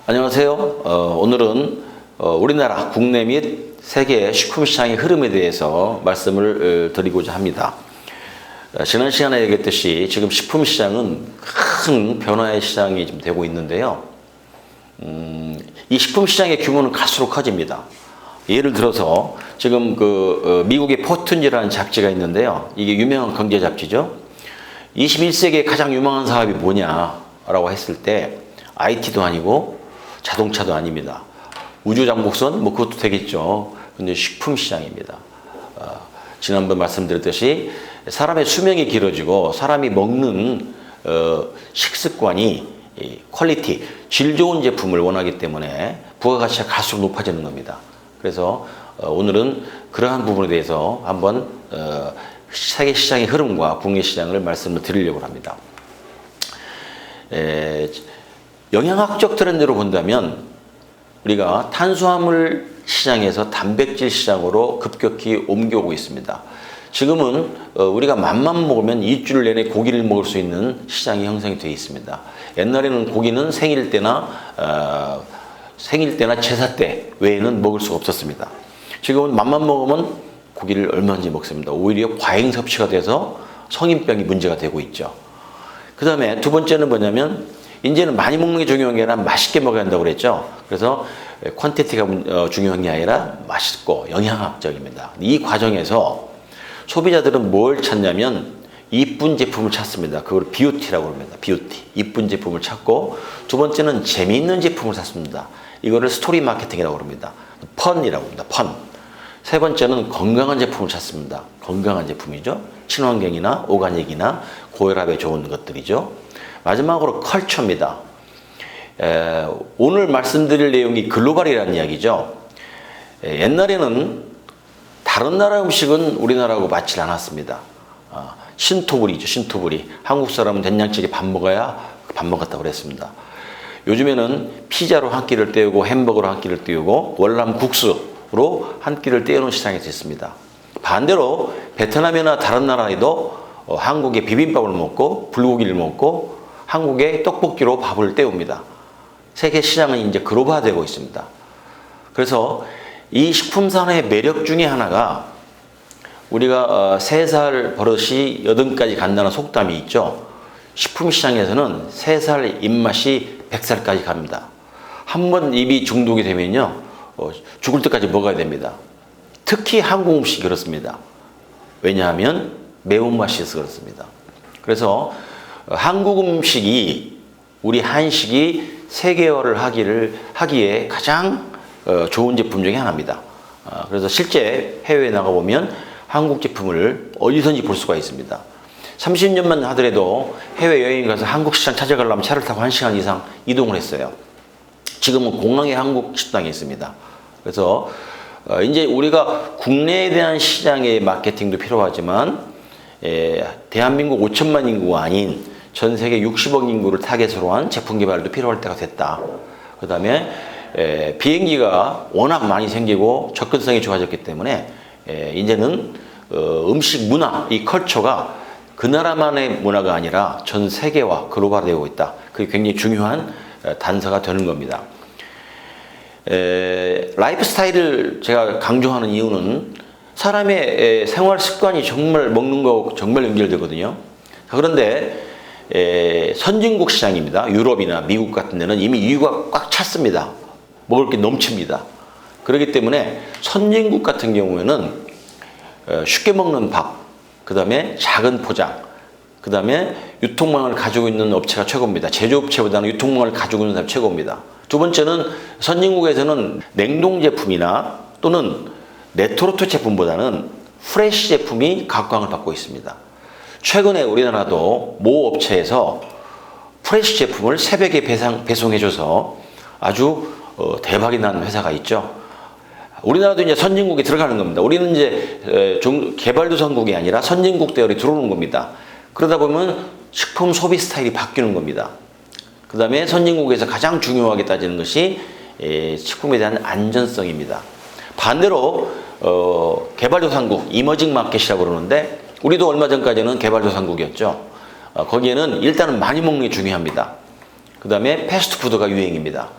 안녕하세요. 오늘은 우리나라 국내 및 세계 식품 시장의 흐름에 대해서 말씀을 드리고자 합니다. 지난 시간에 얘기했듯이 지금 식품 시장은 큰 변화의 시장이 좀 되고 있는데요. 이 식품 시장의 규모는 갈수록 커집니다. 예를 들어서 지금 미국의 포튼지라는 잡지가 있는데요. 이게 유명한 경제 잡지죠. 21세기의 가장 유명한 사업이 뭐냐라고 했을 때 IT도 아니고 자동차도 아닙니다. 우주잠복선 그것도 되겠죠. 근데 식품 시장입니다. 지난번 말씀드렸듯이 사람의 수명이 길어지고 사람이 먹는 식습관이 퀄리티, 질 좋은 제품을 원하기 때문에 부가가치가 갈수록 높아지는 겁니다. 그래서 오늘은 그러한 부분에 대해서 한번 세계 시장의 흐름과 국내 시장을 말씀을 드리려고 합니다. 영양학적 트렌드로 본다면 우리가 탄수화물 시장에서 단백질 시장으로 급격히 옮겨오고 있습니다. 지금은 우리가 맘만 먹으면 일주일 내내 고기를 먹을 수 있는 시장이 형성이 되어 있습니다. 옛날에는 고기는 생일 때나 제사 때 외에는 먹을 수가 없었습니다. 지금은 맘만 먹으면 고기를 얼마든지 먹습니다. 오히려 과잉 섭취가 돼서 성인병이 문제가 되고 있죠. 그 다음에 두 번째는 뭐냐면 이제는 많이 먹는 게 중요한 게 아니라 맛있게 먹어야 한다고 그랬죠. 그래서 퀀티티가 중요한 게 아니라 맛있고 영양학적입니다. 이 과정에서 소비자들은 뭘 찾냐면 이쁜 제품을 찾습니다. 그걸 뷰티라고 합니다. 뷰티. 이쁜 제품을 찾고 두 번째는 재미있는 제품을 찾습니다. 이거를 스토리 마케팅이라고 합니다. 펀이라고 합니다. 펀. 세 번째는 건강한 제품을 찾습니다. 건강한 제품이죠. 친환경이나 오가닉이나 고혈압에 좋은 것들이죠. 마지막으로 컬처입니다. 오늘 말씀드릴 내용이 글로벌이라는 이야기죠. 옛날에는 다른 나라 음식은 우리나라하고 맞지 않았습니다. 신토부리죠. 신토부리. 한국 사람은 된장찌개 밥 먹어야 밥 먹었다고 그랬습니다. 요즘에는 피자로 한 끼를 때우고 햄버거로 한 끼를 때우고 월남 국수로 한 끼를 때우는 시장이 됐습니다. 반대로 베트남이나 다른 나라에도 한국의 비빔밥을 먹고 불고기를 먹고 한국의 떡볶이로 밥을 때웁니다. 세계 시장은 이제 글로벌화되고 있습니다. 그래서 이 식품 산업의 매력 중에 하나가 우리가 3살 버릇이 8까지 간다는 속담이 있죠. 식품 시장에서는 3살 입맛이 100살까지 갑니다. 한번 입이 중독이 되면요, 죽을 때까지 먹어야 됩니다. 특히 한국 음식이 그렇습니다. 왜냐하면 매운맛이 있어서 그렇습니다. 그래서 한국 음식이 우리 한식이 세계화를 하기에 가장 좋은 제품 중에 하나입니다. 그래서 실제 해외에 나가보면 한국 제품을 어디선지 볼 수가 있습니다. 30년만 하더라도 해외여행 가서 한국 시장 찾아가려면 차를 타고 1시간 이상 이동을 했어요. 지금은 공항에 한국 식당이 있습니다. 그래서 이제 우리가 국내에 대한 시장의 마케팅도 필요하지만 대한민국 5천만 인구가 아닌 전 세계 60억 인구를 타겟으로 한 제품 개발도 필요할 때가 됐다. 그 다음에 비행기가 워낙 많이 생기고 접근성이 좋아졌기 때문에 이제는 음식 문화, 이 컬처가 그 나라만의 문화가 아니라 전 세계화, 글로벌화되고 있다. 그게 굉장히 중요한 단서가 되는 겁니다. 라이프 스타일을 제가 강조하는 이유는 사람의 생활 습관이 정말 먹는 거 정말 연결되거든요. 그런데 선진국 시장입니다. 유럽이나 미국 같은 데는 이미 유유가 꽉 찼습니다. 먹을 게 넘칩니다. 그렇기 때문에 선진국 같은 경우에는 쉽게 먹는 밥, 그 다음에 작은 포장, 그 다음에 유통망을 가지고 있는 업체가 최고입니다. 제조업체보다는 유통망을 가지고 있는 사람이 최고입니다. 두 번째는 선진국에서는 냉동 제품이나 또는 레토르트 제품보다는 프레시 제품이 각광을 받고 있습니다. 최근에 우리나라도 모 업체에서 프레시 제품을 새벽에 배송해줘서 아주 대박이 난 회사가 있죠. 우리나라도 이제 선진국에 들어가는 겁니다. 우리는 이제 개발도상국이 아니라 선진국 대열에 들어오는 겁니다. 그러다 보면 식품 소비 스타일이 바뀌는 겁니다. 그 다음에 선진국에서 가장 중요하게 따지는 것이 식품에 대한 안전성입니다. 반대로 개발도상국, 이머징 마켓이라고 그러는데 우리도 얼마 전까지는 개발도상국이었죠. 거기에는 일단은 많이 먹는 게 중요합니다. 그 다음에 패스트푸드가 유행입니다.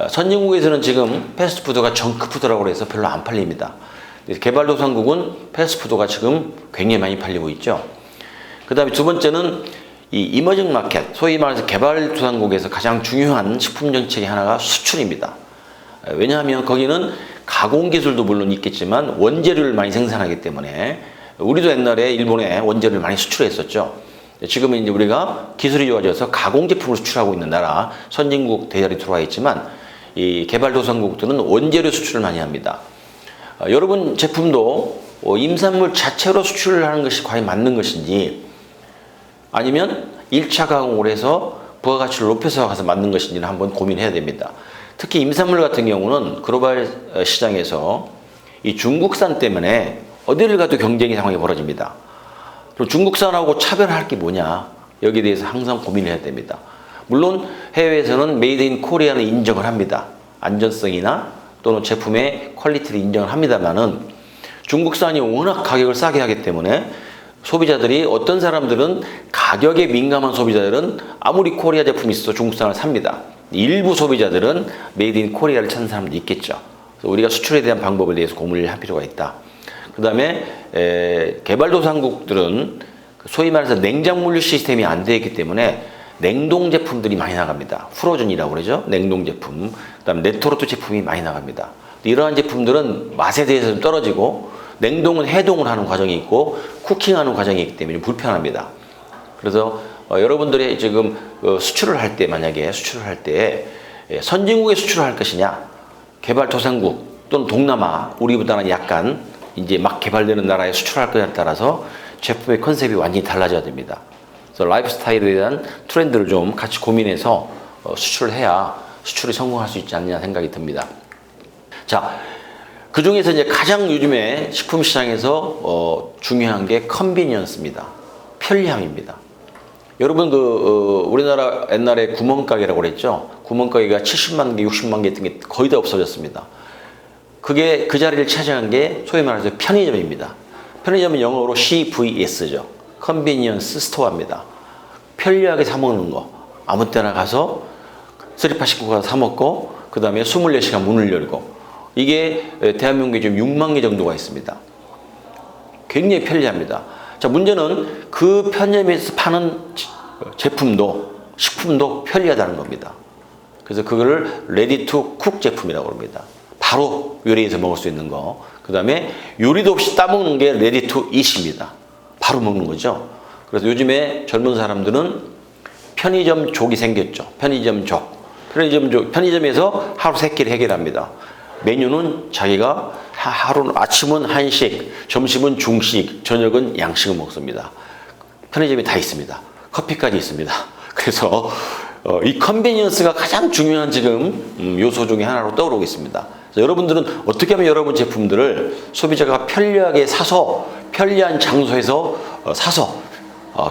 선진국에서는 지금 패스트푸드가 정크푸드라고 해서 별로 안 팔립니다. 개발도상국은 패스트푸드가 지금 굉장히 많이 팔리고 있죠. 그 다음에 두 번째는 이 이머징 마켓, 소위 말해서 개발도상국에서 가장 중요한 식품 정책의 하나가 수출입니다. 왜냐하면 거기는 가공기술도 물론 있겠지만 원재료를 많이 생산하기 때문에 우리도 옛날에 일본에 원재료를 많이 수출했었죠. 지금은 이제 우리가 기술이 좋아져서 가공제품을 수출하고 있는 나라, 선진국 대열이 들어와 있지만 이 개발도상국들은 원재료 수출을 많이 합니다. 여러분 제품도 임산물 자체로 수출을 하는 것이 과연 맞는 것인지 아니면 1차 가공을 해서 부가가치를 높여서 가서 만든 것인지는 한번 고민해야 됩니다. 특히 임산물 같은 경우는 글로벌 시장에서 이 중국산 때문에 어디를 가도 경쟁의 상황이 벌어집니다. 그럼 중국산하고 차별할 게 뭐냐? 여기에 대해서 항상 고민을 해야 됩니다. 물론 해외에서는 메이드 인 코리아는 인정을 합니다. 안전성이나 또는 제품의 퀄리티를 인정을 합니다만은 중국산이 워낙 가격을 싸게 하기 때문에 소비자들이 어떤 사람들은 가격에 민감한 소비자들은 아무리 코리아 제품이 있어도 중국산을 삽니다. 일부 소비자들은 메이드 인 코리아를 찾는 사람도 있겠죠. 그래서 우리가 수출에 대한 방법에 대해서 고민을 할 필요가 있다. 그 다음에 개발도상국들은 소위 말해서 냉장물류 시스템이 안 되어 있기 때문에 냉동 제품들이 많이 나갑니다. 프로즌이라고 그러죠. 냉동 제품. 그 다음에 레토르트 제품이 많이 나갑니다. 이러한 제품들은 맛에 대해서 좀 떨어지고 냉동은 해동을 하는 과정이 있고 쿠킹하는 과정이 있기 때문에 불편합니다. 그래서 여러분들이 지금 수출을 할 때 만약에 수출을 할 때 선진국에 수출을 할 것이냐 개발도상국 또는 동남아 우리보다는 약간 이제 막 개발되는 나라에 수출할 거냐에 따라서 제품의 컨셉이 완전히 달라져야 됩니다. 그래서 라이프 스타일에 대한 트렌드를 좀 같이 고민해서 수출을 해야 수출이 성공할 수 있지 않냐 생각이 듭니다. 자, 그 중에서 이제 가장 요즘에 식품 시장에서 중요한 게 컨비니언스입니다. 편리함입니다. 여러분 우리나라 옛날에 구멍가게라고 그랬죠. 구멍가게가 70만 개, 60만 개 같은 게 거의 다 없어졌습니다. 그게 그 자리를 차지한 게 소위 말해서 편의점입니다. 편의점은 영어로 CVS죠. 컨비니언스 스토어입니다. 편리하게 사 먹는 거. 아무 때나 가서 쓰리파 식구 가서 사 먹고 그 다음에 24시간 문을 열고 이게 대한민국에 지금 6만 개 정도가 있습니다. 굉장히 편리합니다. 자, 문제는 그 편의점에서 파는 제품도 식품도 편리하다는 겁니다. 그래서 그거를 레디 투 쿡 제품이라고 합니다. 바로 요리해서 먹을 수 있는 거. 그 다음에 요리도 없이 따먹는 게 레디 투 이트입니다. 바로 먹는 거죠. 그래서 요즘에 젊은 사람들은 편의점 족이 생겼죠. 편의점 족. 편의점에서 하루 3끼를 해결합니다. 메뉴는 자기가 하루 아침은 한식, 점심은 중식, 저녁은 양식을 먹습니다. 편의점에 다 있습니다. 커피까지 있습니다. 그래서 이 컨비니언스가 가장 중요한 지금 요소 중에 하나로 떠오르고 있습니다. 여러분들은 어떻게 하면 여러분 제품들을 소비자가 편리하게 사서 편리한 장소에서 사서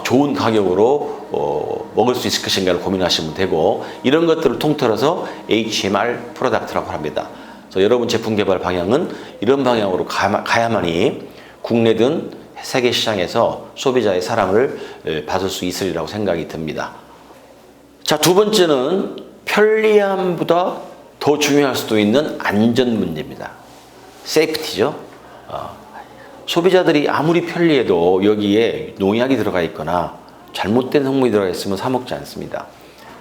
좋은 가격으로 먹을 수 있을 것인가를 고민하시면 되고 이런 것들을 통틀어서 HMR 프로덕트라고 합니다. 그래서 여러분 제품 개발 방향은 이런 방향으로 가야만이 국내든 세계 시장에서 소비자의 사랑을 받을 수 있으리라고 생각이 듭니다. 자, 두 번째는 편리함보다 더 중요할 수도 있는 안전 문제입니다. 세이프티죠. 소비자들이 아무리 편리해도 여기에 농약이 들어가 있거나 잘못된 성분이 들어가 있으면 사 먹지 않습니다.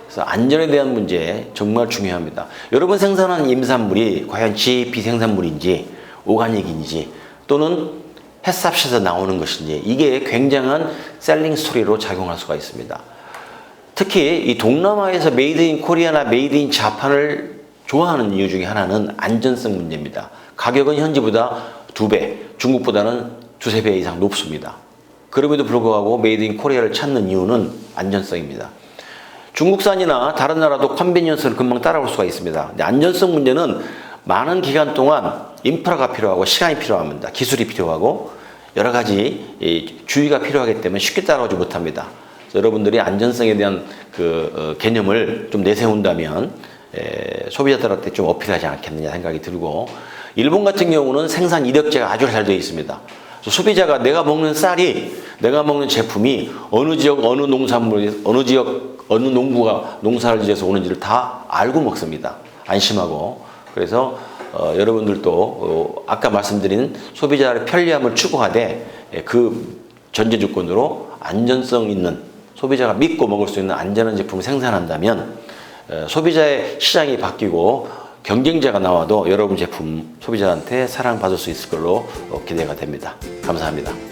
그래서 안전에 대한 문제 정말 중요합니다. 여러분 생산한 임산물이 과연 GAP 생산물인지 오가닉인지 또는 햇삽시에서 나오는 것인지 이게 굉장한 셀링 스토리로 작용할 수가 있습니다. 특히 이 동남아에서 메이드 인 코리아나 메이드 인 자판을 좋아하는 이유 중에 하나는 안전성 문제입니다. 가격은 현지보다 2배, 중국보다는 2~3배 이상 높습니다. 그럼에도 불구하고 메이드 인 코리아를 찾는 이유는 안전성입니다. 중국산이나 다른 나라도 컨비니언스를 금방 따라올 수가 있습니다. 근데 안전성 문제는 많은 기간 동안 인프라가 필요하고 시간이 필요합니다. 기술이 필요하고 여러 가지 주의가 필요하기 때문에 쉽게 따라오지 못합니다. 여러분들이 안전성에 대한 개념을 좀 내세운다면 소비자들한테 좀 어필하지 않겠느냐 생각이 들고 일본 같은 경우는 생산 이력제가 아주 잘 되어 있습니다. 소비자가 내가 먹는 쌀이 내가 먹는 제품이 어느 지역 어느 농산물 어느 지역 어느 농부가 농사를 지어서 오는지를 다 알고 먹습니다. 안심하고 그래서 여러분들도 아까 말씀드린 소비자의 편리함을 추구하되 그 전제 조건으로 안전성 있는 소비자가 믿고 먹을 수 있는 안전한 제품을 생산한다면 소비자의 시장이 바뀌고 경쟁자가 나와도 여러분 제품 소비자한테 사랑받을 수 있을 걸로 기대가 됩니다. 감사합니다.